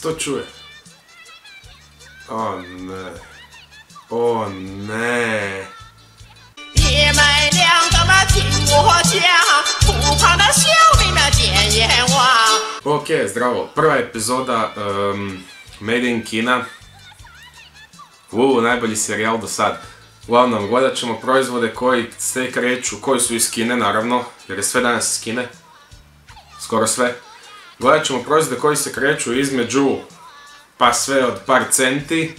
to čuje? O ne. O ne. Ok, zdravo. Prva epizoda Made in Kina. Najbolji serijal do sad. Uglavnom, gledat ćemo proizvode koji se kreću, koji su iz Kine naravno, jer je sve danas iz Kine. Skoro sve. Gledat ćemo proizvode koji se kreću između, pa sve od par centi,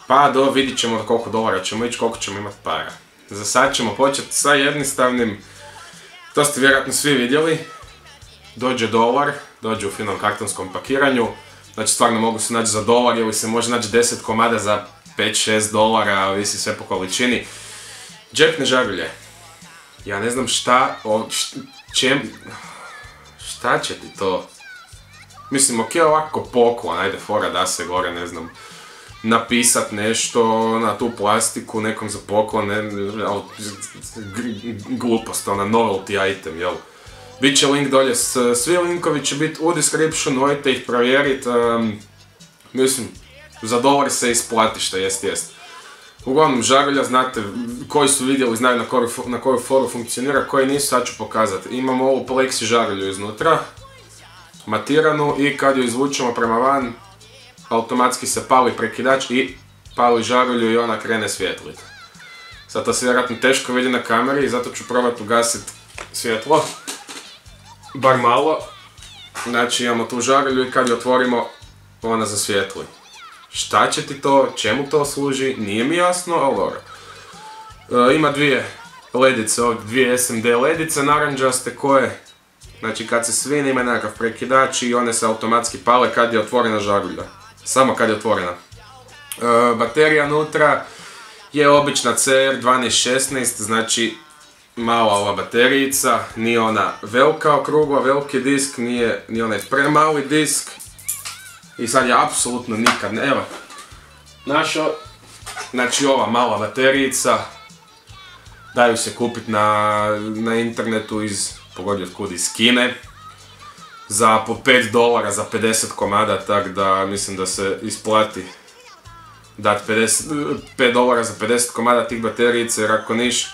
pa do vidit ćemo do koliko dolara ćemo ići, koliko ćemo imati para. Za sad ćemo početi sa jednostavnim, to ste vjerojatno svi vidjeli. Dođe dolar, dođe u finom kartonskom pakiranju. Znači stvarno mogu se naći za dolar ili se može naći 10 komada za 5-6 dolara, visi sve po količini. Džepne žarulje. Ja ne znam šta će ti to? Mislim, ok, ovako poklon, ajde fora da se gore, ne znam, napisat nešto na tu plastiku nekom za poklon, glupost, novelty item, jel? Biće link dolje, svi linkovi će biti u descriptionu, možete ih provjerit, mislim, za dolar se isplati što jest. Uglavnom, žarulja, znate, koji su vidjeli znaju na koju foru funkcionira, koji nisu, sad ću pokazati. Imamo ovu plexi žarulju iznutra, matiranu, i kad ju izvučemo prema van, automatski se pali prekidač i pali žarulju i ona krene svjetlit. Sad to se vjerojatno teško vidi na kameri i zato ću probati ugasiti svjetlo. Bar malo. Znači imamo tu žarulju i kad ju otvorimo, ona zasvjetli. Šta će ti to, čemu to služi, nije mi jasno, ali dobro. Ima dvije ledice, dvije SMD ledice naranđaste koje, znači kad se svine ima nekakav prekidač i one se automatski pale kad je otvorena žarulja. Samo kad je otvorena. Baterija unutra je obična CR1216, znači mala ova baterijica, nije ona velika okrugla, veliki disk, nije ni onaj premali disk. I sad je apsolutno nikad ne, evo, našao, znači ova mala baterijica, daju se kupiti na internetu pogodi otkud, iz Kine, za po 5 dolara za 50 komada, tak da mislim da se isplati dati 5 dolara za 50 komada tih baterijica, jer ako niš,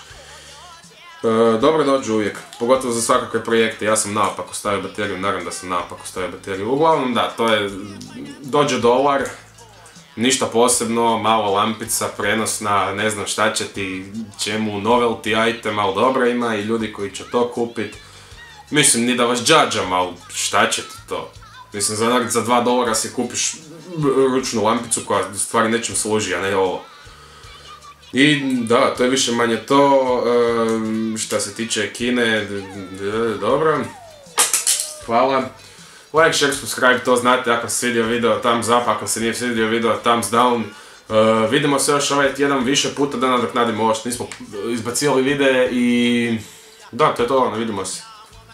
dobro dođu uvijek, pogotovo za svakakve projekte. Ja sam naopako stavio bateriju, naravno da sam naopako stavio bateriju. Uglavnom da, to je, dođe dolar, ništa posebno, malo lampica, prenosna, ne znam šta će ti, čemu, novelty item, ali dobro ima i ljudi koji će to kupit. Mislim, ni da vas džadžam, ali šta će ti to? Mislim, za 2 dolara si kupiš ručnu lampicu koja u stvari nečem služi, a ne ovo. I da, to je više manje to, šta se tiče Kine, dobro, hvala. Like, share, subscribe, to znate, ako se svidio video, thumbs up, ako se nije svidio video, thumbs down. Vidimo se još ovaj tjedan više puta da nadoknadimo ovo što nismo izbacivali videe i da, to je to, vidimo se.